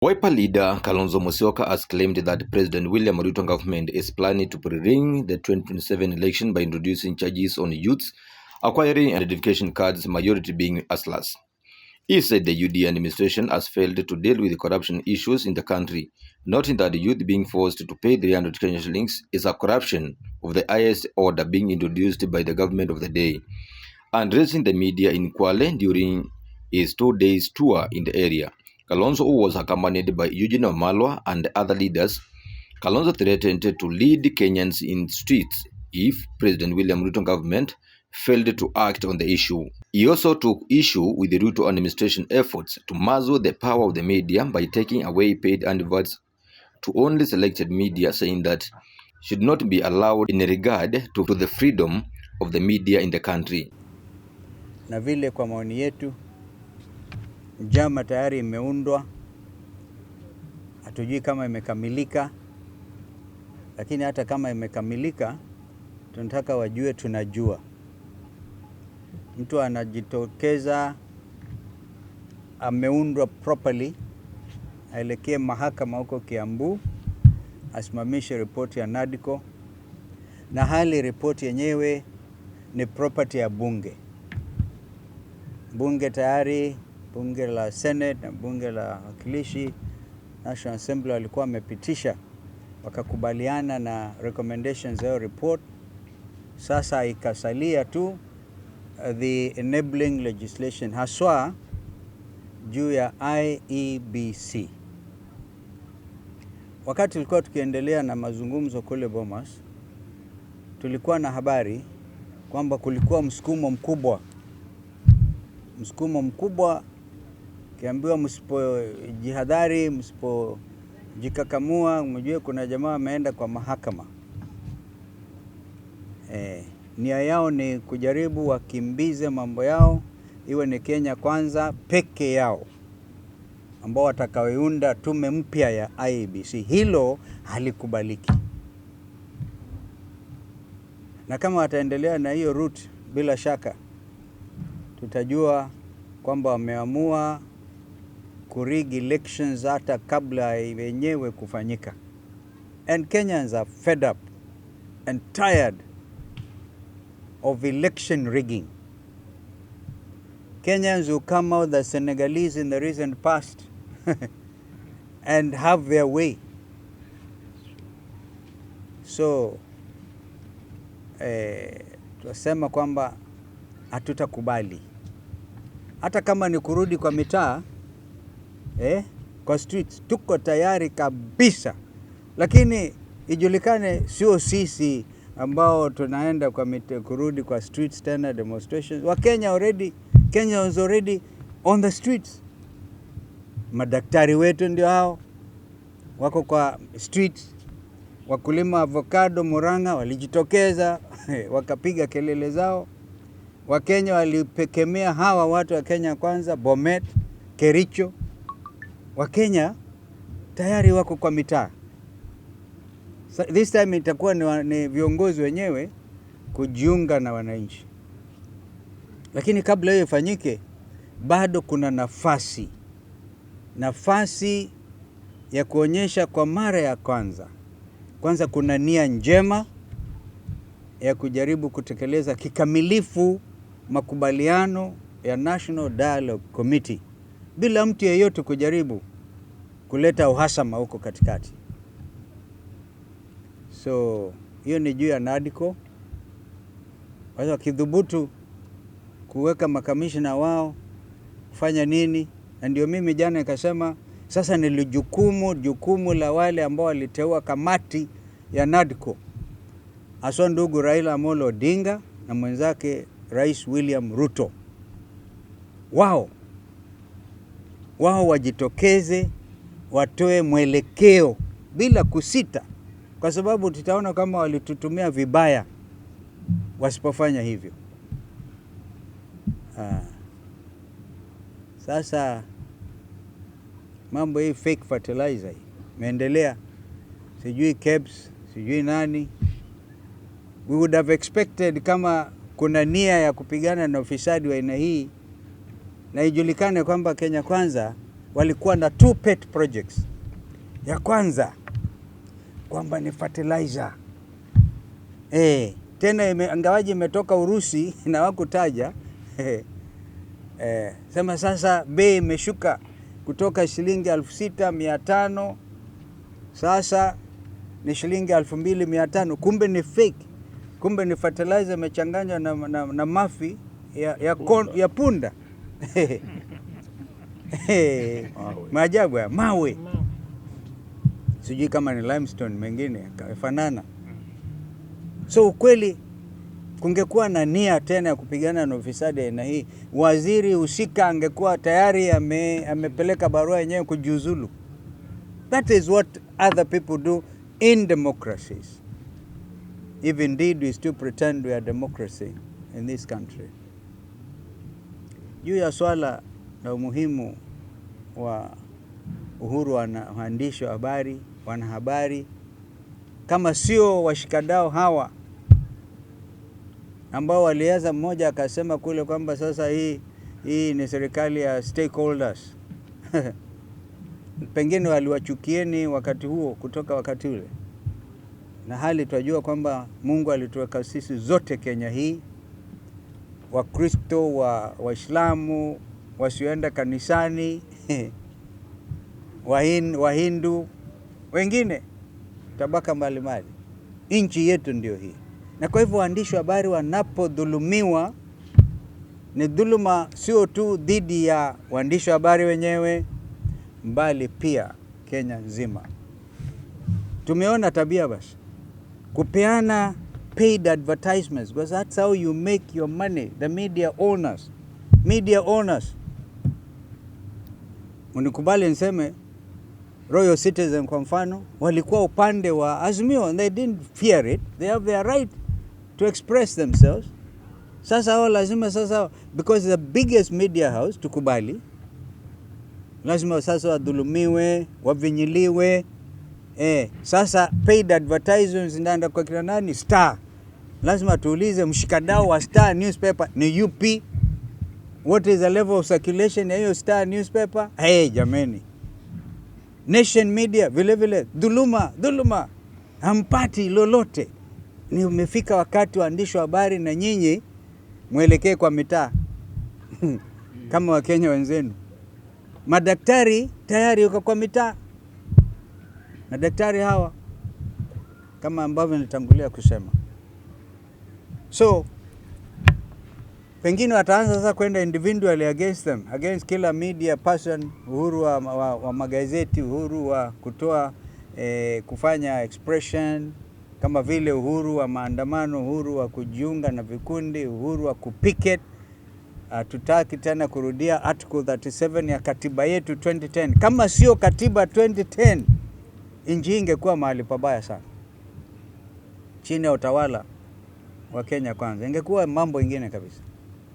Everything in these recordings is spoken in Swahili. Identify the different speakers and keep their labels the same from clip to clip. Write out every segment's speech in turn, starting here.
Speaker 1: Wiper leader Kalonzo has claimed that President William Ruto government is planning to pre-ring the 2027 election by introducing charges on youths acquiring identification cards, majority being hustlers. He said the UD administration has failed to deal with the corruption issues in the country, noting that the youth being forced to pay 300 Kenyan shillings is a corruption of the highest order being introduced by the government of the day. Addressing the media in Kwale during his 2 days tour in the area, Kalonzo, who was accompanied by Eugene Wamalwa and other leaders, Kalonzo threatened to lead Kenyans in streets if President William Ruto government failed to act on the issue. He also took issue with the Ruto administration efforts to muzzle the power of the media by taking away paid adverts to only selected media, saying that should not be allowed in regard to the freedom of the media in the country.
Speaker 2: Na vile kwa maoni yetu njama tayari imeundwa, hatujui kama imekamilika, lakini hata kama imekamilika tunataka wajue tunajua. Mtu anajitokeza ameundwa properly, aelekee mahakama huko Kiambu, asimamishe ripoti ya Nadco, na hali ripoti yenyewe ni property ya bunge. Bunge tayari, bunge la Senate na bunge la wakilishi, National Assembly walikuwa wamepitisha, wakakubaliana na recommendations za report. Sasa ikasalia tu the enabling legislation, haswa juu ya IEBC. Wakati tulikuwa tukiendelea na mazungumzo kule Bomas, tulikuwa na habari kwamba kulikuwa msukumo mkubwa, kiambiwa msipojihadhari, msipojikakamua, mjue kuna jamaa ameenda kwa mahakama. Nia yao ni kujaribu wakimbize mambo yao, iwe ni Kenya Kwanza peke yao, ambao watakaounda tume mpya ya IEBC. Hilo halikubaliki. Na kama wataendelea na hiyo route, bila shaka tutajua kwamba wameamua kurig elections hata kabla yenyewe kufanyika. And Kenyans are fed up and tired of election rigging. Kenyans who come out the Senegalese in the recent past and have their way. So tunasema kwamba hatutakubali. Hata kama ni kurudi kwa mitaa, kwa streets, tuko tayari kabisa. Lakini ijulikane sio sisi ambao tunaenda kwa kurudi kwa streets tena demonstrations. Kenya is already on the streets. Madaktari wetu ndio hao wako kwa streets. Wakulima avocado Murang'a walijitokeza wakapiga kelele zao. Wakenya walipekemea hawa watu wa Kenya Kwanza, Bomet, Kericho. Wakenya tayari wako kwa mitaa. So this time itakuwa ni viongozi wenyewe kujiunga na wananchi. Lakini kabla hiyo ifanyike, bado kuna nafasi ya kuonyesha kwa mara ya kwanza kuna nia njema ya kujaribu kutekeleza kikamilifu makubaliano ya National Dialogue Committee bila mtu yeyote kujaribu kuleta uhasama huko katikati. So hiyo ni juu ya Nadco. Wao kidhubutu kuweka makamishna wao kufanya nini? Na ndio mimi jana nikasema sasa ni jukumu la wale ambao waliteua kamati ya Nadco, haswa ndugu Raila Amolo Odinga na mwenzake Rais William Ruto. Wao wajitokeze, watoe mwelekeo bila kusita, kwa sababu tutaona kama walitutumia vibaya wasipofanya hivyo. Sasa mambo hii fake fertilizer imeendelea, sijui KEBS, sijui nani. We would have expected kama kuna nia ya kupigana na ufisadi wa aina hii, na ijulikane kwamba Kenya Kwanza walikuwa na 2 pet projects. Ya kwanza kwamba ni fertilizer. Tena angawaji imetoka Urusi na wakutaja. Sema sasa bei imeshuka kutoka shilingi 6,500 sasa ni shilingi 2,500. Kumbe ni fake. Kumbe ni fertilizer imechanganywa na mafi ya punda. Maajabu ya mawe. Sijui kama ni limestone mengine kafanana. So ukweli kungekuwa na nia tena ya kupigana na ufisadi aina hii, waziri husika angekuwa tayari amepeleka barua yenyewe kujiuzulu. That is what other people do in democracies. If indeed we still pretend we are democracy in this country. Juu ya swala la umuhimu wa uhuru wa waandishi wa habari, wanahabari, kama sio washikadau hawa ambao walianza, mmoja akasema kule kwamba sasa hii ni serikali ya stakeholders. Pengine waliwachukieni wakati huo, kutoka wakati ule. Na hali tunajua kwamba Mungu alituweka sisi zote Kenya hii, Wakristo, Waislamu, wasioenda kanisani, Wahindu, wengine tabaka mbalimbali. Nchi yetu ndio hii. Na kwa hivyo waandishi wa habari wanapodhulumiwa, ni dhuluma sio tu dhidi ya waandishi wa habari wenyewe, mbali pia Kenya nzima. Tumeona tabia basi kupeana paid advertisements, because that's how you make your money. The media owners. Unikubali niseme Royal Citizen kwa mfano walikuwa upande wa Azimio, and they didn't fear it. They have their right to express themselves. Sasa hao lazima sasa, because the biggest media house, tukubali, lazima sasa wadhulumiwe, wavinyiliwe. Sasa paid advertisements zinaenda kwa kila nani? Star. Lazima tuulize mshikadau wa Star newspaper ni UP. What is the level of circulation ya hiyo Star newspaper? Jameni. Nation Media vile dhuluma. Hampati lolote. Ni umefika wakati waandishi wa habari na nyinyi mwelekee kwa mitaa. Kama Wakenya wenzenu. Madaktari tayari yuko kwa mitaa. Madaktari hawa kama ambavyo nilitangulia kusema. So pengine wataanza sasa kwenda individually against them, against kila media person, uhuru wa magazeti, uhuru wa kutoa kufanya expression, kama vile uhuru wa maandamano, uhuru wa kujiunga na vikundi, uhuru wa kupicket. Tutaki tena kurudia article 37 ya katiba yetu 2010. Kama sio katiba 2010, nchi ingekuwa mahali pabaya sana. Chini ya utawala wa Kenya Kwanza ingekuwa mambo ingine kabisa.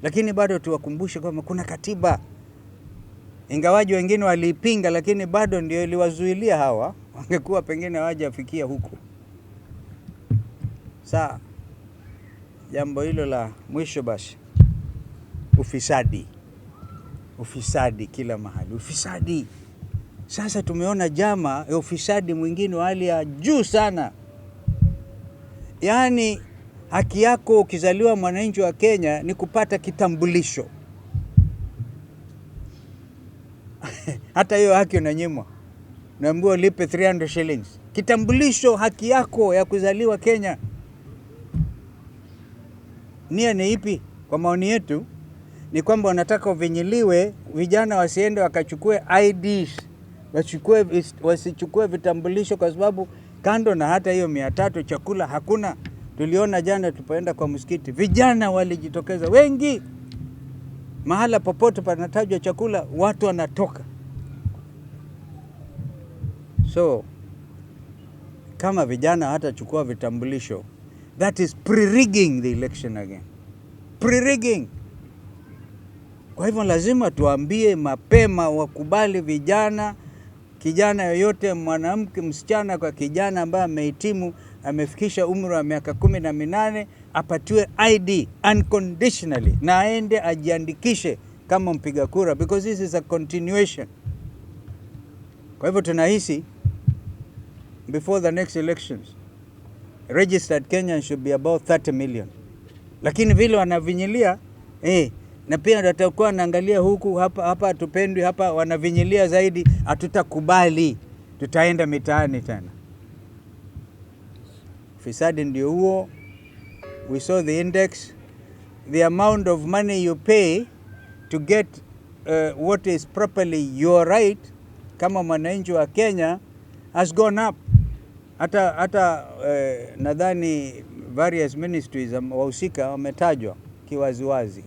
Speaker 2: Lakini bado tuwakumbushe kwamba kuna katiba. Ingawaji wengine waliipinga, lakini bado ndio iliwazuilia hawa, wangekuwa pengine hawajafikia huko. Jambo hilo la mwisho basi, ufisadi kila mahali, ufisadi. Sasa tumeona jama ya ufisadi mwingine wa hali ya juu sana. Yaani haki yako ukizaliwa mwananchi wa Kenya ni kupata kitambulisho. Hata hiyo haki unanyimwa. Unaambiwa ulipe 300 shillings. Kitambulisho, haki yako ya kuzaliwa Kenya. Nia ni ipi? Kwa maoni yetu ni kwamba wanataka uvinyiliwe, vijana wasiende wakachukue IDs, wasichukue vitambulisho, kwa sababu kando na hata hiyo 300 chakula hakuna. Tuliona jana tupoenda kwa msikiti, vijana walijitokeza wengi. Mahala popote panatajwa chakula, watu wanatoka. So kama vijana hata chukua vitambulisho, that is pre-rigging the election again. Pre-rigging. Kwa hivyo lazima tuambie mapema, wakubali vijana, kijana yoyote, mwanamke, msichana kwa kijana ambaye amehitimu, amefikisha umri wa miaka 18, apatiwe ID unconditionally na aende ajiandikishe kama mpiga kura, because this is a continuation. Kwa hivyo tunahisi before the next elections registered Kenyans should be about 30 million, lakini vile wanavinyilia na pia watakuwa wanaangalia huku hapa tupendwi, hapa wanavinyilia zaidi, hatutakubali, tutaenda mitaani tena. Fisadi ndio huo. We saw the index, the amount of money you pay to get what is properly your right kama mwananchi wa Kenya has gone up. Hata nadhani various ministries wahusika wametajwa kiwaziwazi.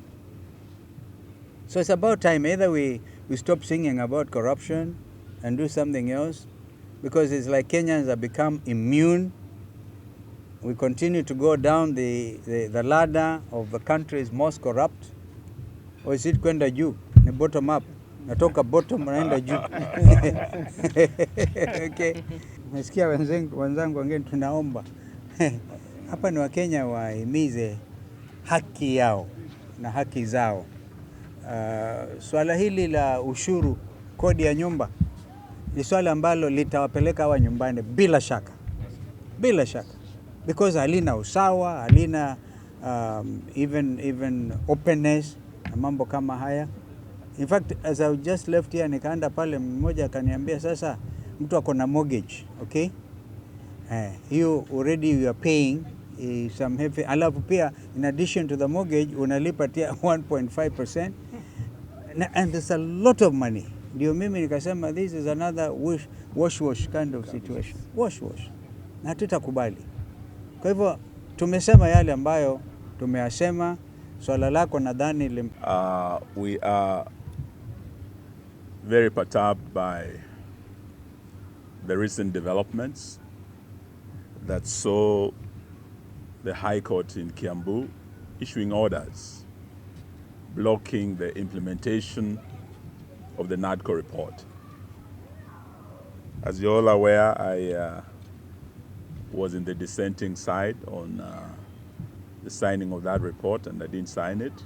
Speaker 2: So it's about time either we stop singing about corruption and do something else, because it's like Kenyans have become immune. We continue to go down the ladder of the country's most corrupt, or is it kwenda juu? Ni bottom up. Natoka bottom naenda juu. Okay. Nasikia wenzangu wengine tunaomba. Hapa ni Wakenya wahimize haki yao na haki zao. Swala hili la ushuru, kodi ya nyumba, ni swala ambalo litawapeleka hawa nyumbani bila shaka. Bila shaka. Because halina usawa, halina even openness na mambo kama haya. In fact, as I just left here, nikaenda pale, mmoja akaniambia sasa mtu ako na mortgage, okay? You already you are paying some heavy, alafu pia in addition to the mortgage unalipa tia 1.5%, and there's a lot of money. Ndio mimi nikasema this is another wash kind of situation. Wash. Na tutakubali. Kwa hivyo tumesema yale ambayo tumeyasema. Swala lako nadhani
Speaker 3: we are very perturbed by the recent developments that saw the High Court in Kiambu issuing orders blocking the implementation of the Nadco report. As you're all aware, I was in the dissenting side on the signing of that report, and I didn't sign it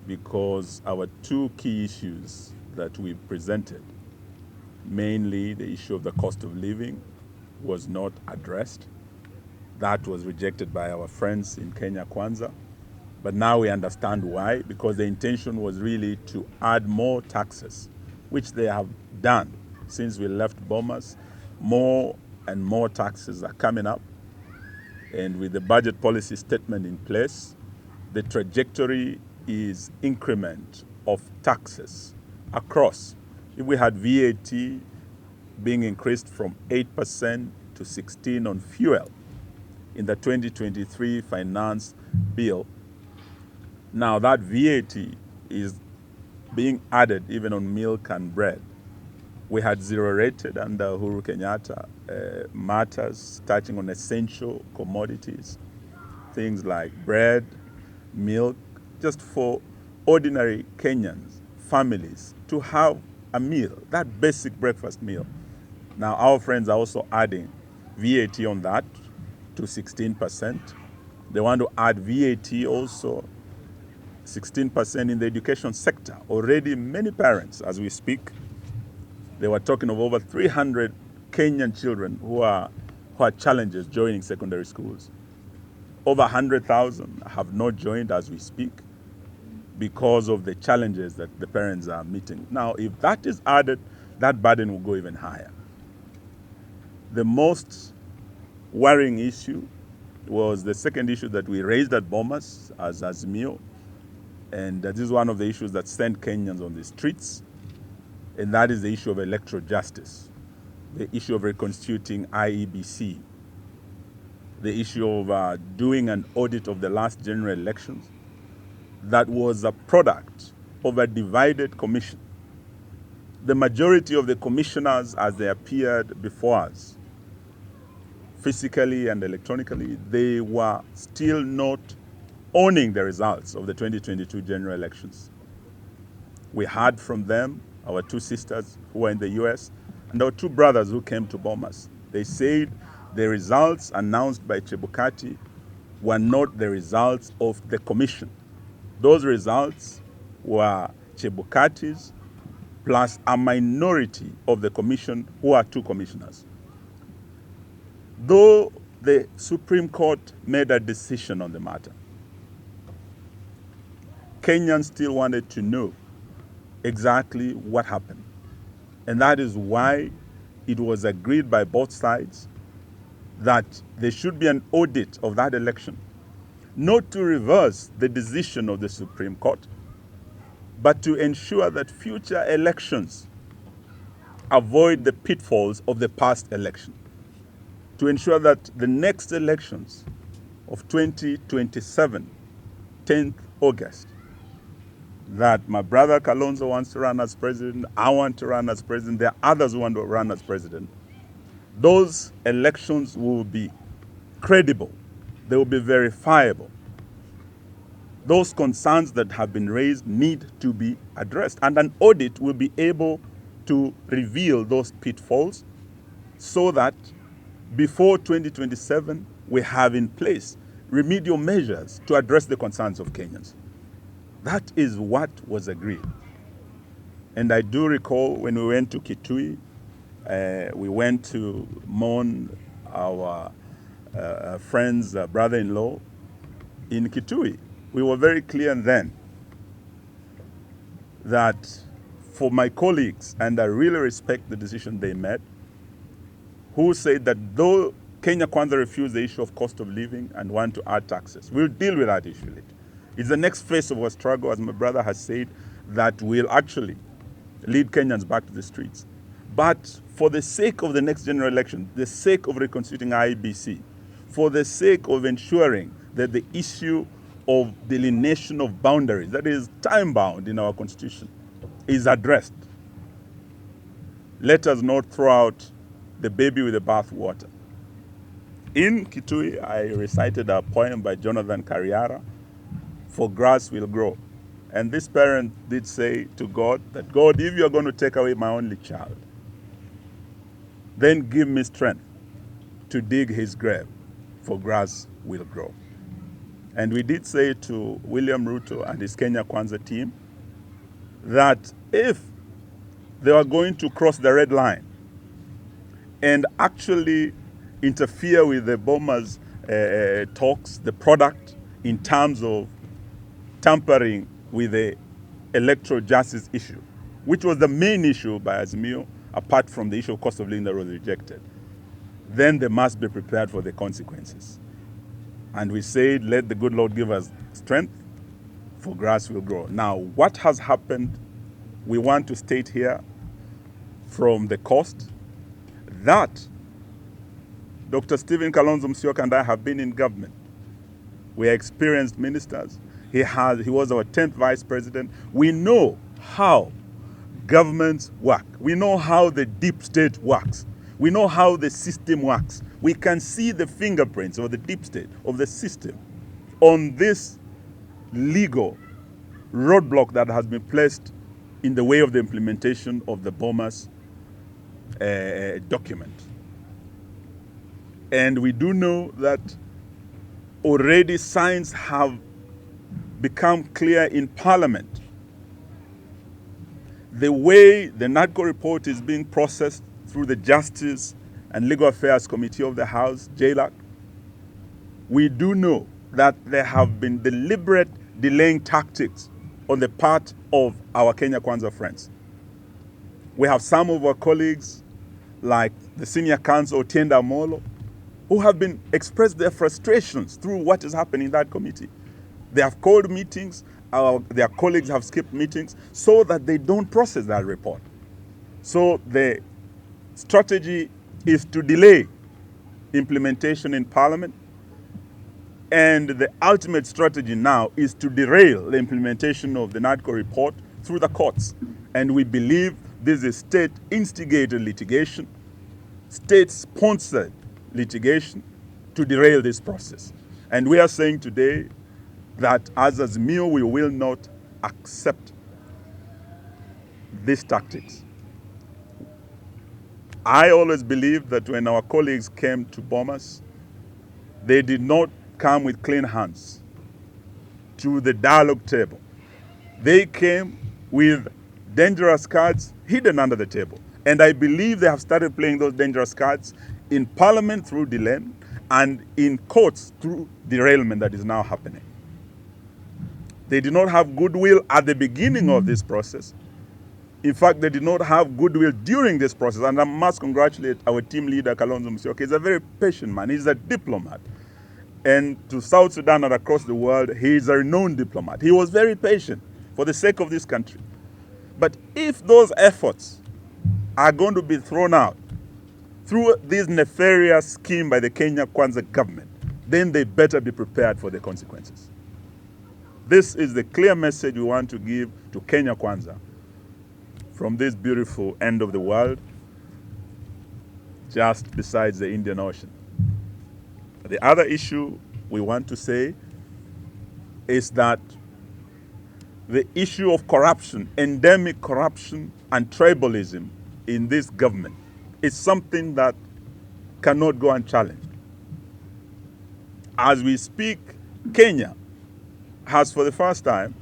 Speaker 3: because our two key issues that we presented, mainly the issue of the cost of living, was not addressed. That was rejected by our friends in Kenya Kwanza. But now we understand why, because the intention was really to add more taxes, which they have done since we left Bomas. More and more taxes are coming up. And with the budget policy statement in place, the trajectory is increment of taxes across. If we had VAT being increased from 8% to 16% on fuel in the 2023 finance bill, now that VAT is being added even on milk and bread. We had zero rated under Uhuru Kenyatta matters touching on essential commodities, things like bread, milk, just for ordinary Kenyans, families, to have a meal, that basic breakfast meal. Now our friends are also adding VAT on that to 16%. They want to add VAT also 16% in the education sector. Already many parents, as we speak, they were talking of over 300 Kenyan children who are challengers joining secondary schools. Over 100,000 have not joined as we speak because of the challenges that the parents are meeting. Now, if that is added, that burden will go even higher. The most worrying issue was the second issue that we raised at Bomas as Azimio, and this is one of the issues that sent Kenyans on the streets, and that is the issue of electoral justice, the issue of reconstituting IEBC, the issue of doing an audit of the last general elections that was a product of a divided commission. The majority of the commissioners, as they appeared before us, physically and electronically, they were still not owning the results of the 2022 general elections. We heard from them, our two sisters who were in the US, and our two brothers who came to Bomas. They said the results announced by Chebukati were not the results of the commission. Those results were Chebukati's plus a minority of the commission who are 2 commissioners. Though the Supreme Court made a decision on the matter, Kenyans still wanted to know exactly what happened. And that is why it was agreed by both sides that there should be an audit of that election, not to reverse the decision of the Supreme Court, but to ensure that future elections avoid the pitfalls of the past election, to ensure that the next elections of 2027, 10th August, that my brother Kalonzo wants to run as president, I want to run as president, there are others who want to run as president. Those elections will be credible, they will be verifiable. Those concerns that have been raised need to be addressed, and an audit will be able to reveal those pitfalls so that before 2027 we have in place remedial measures to address the concerns of Kenyans. That is what was agreed. And I do recall when we went to Kitui, we went to mourn our friend's brother-in-law in Kitui. We were very clear then that for my colleagues, and I really respect the decision they made, who said that though Kenya Kwanza refused the issue of cost of living and want to add taxes, we'll deal with that issue later. It's the next phase of our struggle, as my brother has said, that will actually lead Kenyans back to the streets. But for the sake of the next general election, the sake of reconstituting IEBC, for the sake of ensuring that the issue of delineation of boundaries, that is time-bound in our constitution, is addressed, let us not throw out the baby with the bathwater. In Kitui, I recited a poem by Jonathan Kariara, "For grass will grow." And this parent did say to God that, God, if you're going to take away my only child, then give me strength to dig his grave, for grass will grow. And we did say to William Ruto and his Kenya Kwanza team that if they were going to cross the red line and actually interfere with the Boma's talks, the product, in terms of tampering with the electoral justice issue, which was the main issue by Azimio, apart from the issue of cost of living that was rejected, then they must be prepared for the consequences. And we said, let the good Lord give us strength, for grass will grow. Now, what has happened, we want to state here from the cost, that Dr. Stephen Kalonzo Musyoka and I have been in government. We are experienced ministers. He was our 10th vice president. We know how governments work. We know how the deep state works. We know how the system works. We can see the fingerprints of the deep state, of the system, on this legal roadblock that has been placed in the way of the implementation of the Bomas document. And we do know that already signs have become clear in Parliament. The way the Nadco report is being processed through the Justice and Legal Affairs Committee of the House, JLAC, we do know that there have been deliberate delaying tactics on the part of our Kenya Kwanza friends. We have some of our colleagues, like the senior counsel, Otienda Amolo, who have been expressed their frustrations through what is happening in that committee. They have called meetings, their colleagues have skipped meetings so that they don't process that report. So the strategy is to delay implementation in Parliament, and the ultimate strategy now is to derail the implementation of the Nadco report through the courts. And we believe this is state-instigated litigation, state-sponsored litigation to derail this process. And we are saying today that as Azimio, we will not accept these tactics. I always believe that when our colleagues came to Bomas, they did not come with clean hands to the dialogue table. They came with dangerous cards hidden under the table. And I believe they have started playing those dangerous cards in parliament through delay and in courts through derailment that is now happening. They did not have goodwill at the beginning of this process. In fact, they did not have goodwill during this process. And I must congratulate our team leader, Kalonzo Musyoka. He's a very patient man. He's a diplomat. And to South Sudan and across the world, he is a renowned diplomat. He was very patient for the sake of this country. But if those efforts are going to be thrown out through this nefarious scheme by the Kenya Kwanza government, then they better be prepared for the consequences. This is the clear message we want to give to Kenya Kwanza from this beautiful end of the world, just besides the Indian Ocean. The other issue we want to say is that the issue of corruption, endemic corruption and tribalism in this government is something that cannot go unchallenged. As we speak, Kenya has, for the first time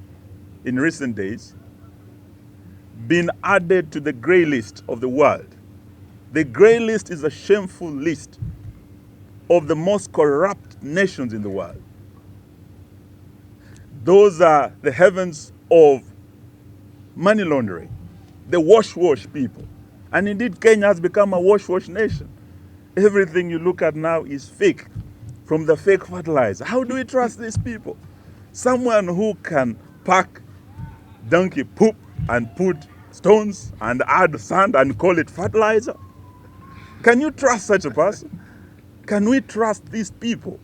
Speaker 3: in recent days, been added to the grey list of the world. The grey list is a shameful list of the most corrupt nations in the world. Those are the heavens of money laundering, the wash people. And indeed, Kenya has become a wash nation. Everything you look at now is fake, from the fake fertilizer. How do we trust these people? Someone who can pack donkey poop and put stones and add sand and call it fertilizer? Can you trust such a person? Can we trust these people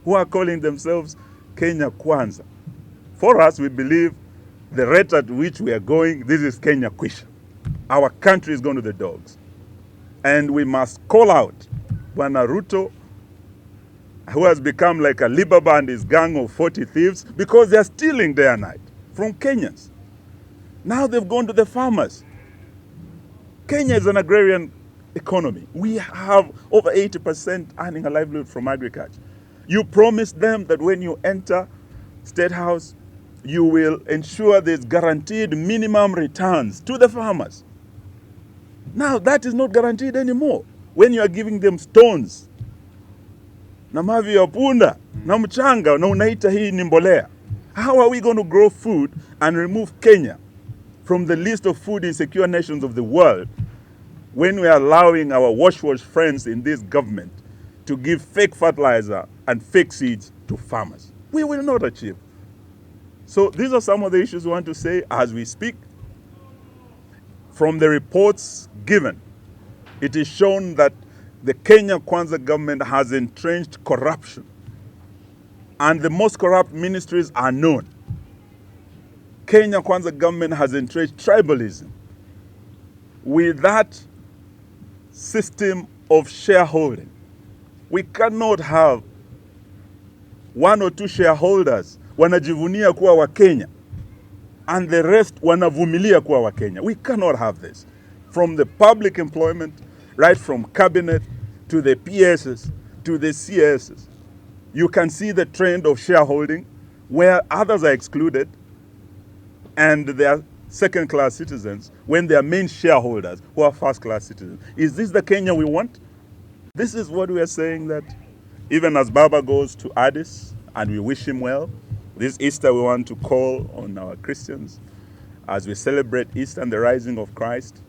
Speaker 3: who are calling themselves Kenya Kwanza? For us, we believe the rate at which we are going, this is Kenya Kwisha. Our country is going to the dogs. And we must call out Bwana Ruto, who has become like a Alibaba and his gang of 40 thieves, because they are stealing day and night from Kenyans. Now they've gone to the farmers. Kenya is an agrarian economy. We have over 80% earning a livelihood from agriculture. You promised them that when you enter State House, you will ensure there's guaranteed minimum returns to the farmers. Now that is not guaranteed anymore. When you are giving them stones, na mavi ya punda, na mchanga, na unaita hii ni mbolea. How are we going to grow food and remove Kenya from the list of food insecure nations of the world when we are allowing our wash friends in this government to give fake fertilizer and fake seeds to farmers? We will not achieve. So these are some of the issues we want to say as we speak. From the reports given, it is shown that the Kenya Kwanza government has entrenched corruption, and the most corrupt ministries are known. Kenya Kwanza government has entrenched tribalism. With that system of shareholding, we cannot have one or two shareholders wanajivunia kuwa wa Kenya and the rest wanavumilia kuwa wa Kenya. We cannot have this. From the public employment, right from cabinet to the PSs to the CSs, you can see the trend of shareholding where others are excluded and they are second-class citizens when they are main shareholders who are first-class citizens. Is this the Kenya we want? This is what we are saying, that even as Baba goes to Addis, and we wish him well, this Easter we want to call on our Christians as we celebrate Easter and the rising of Christ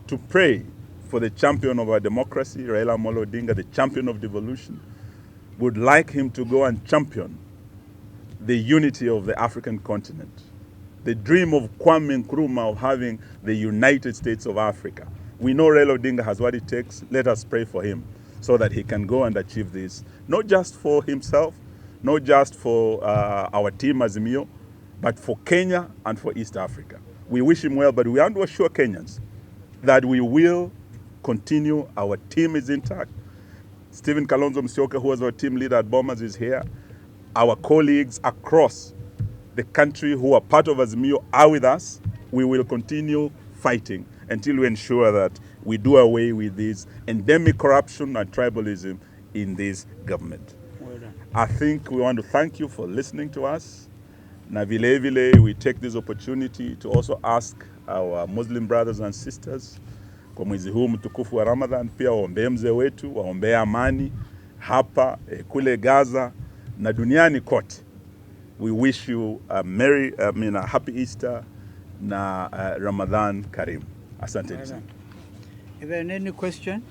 Speaker 3: to pray for the champion of our democracy, Raila Amolo Odinga, the champion of devolution. Would like him to go and champion the unity of the African continent. The dream of Kwame Nkrumah of having the United States of Africa. We know Raila Odinga has what it takes. Let us pray for him so that he can go and achieve this, not just for himself, not just for our team Azimio, but for Kenya and for East Africa. We wish him well, but we want to assure Kenyans that we will continue. Our team is intact. Stephen Kalonzo Musyoka, who was our team leader at Bomas, is here. Our colleagues across the country who are part of Azimio are with us. We will continue fighting until we ensure that we do away with this endemic corruption and tribalism in this government. I think we want to thank you for listening to us. Na vile vile, we take this opportunity to also ask our Muslim brothers and sisters kwa mwezi huu mtukufu wa Ramadhan pia waombee mzee wetu, waombee amani hapa kule Gaza na duniani kote. We wish you a happy Easter na Ramadan Karim. Asante sana.
Speaker 2: Is there any question?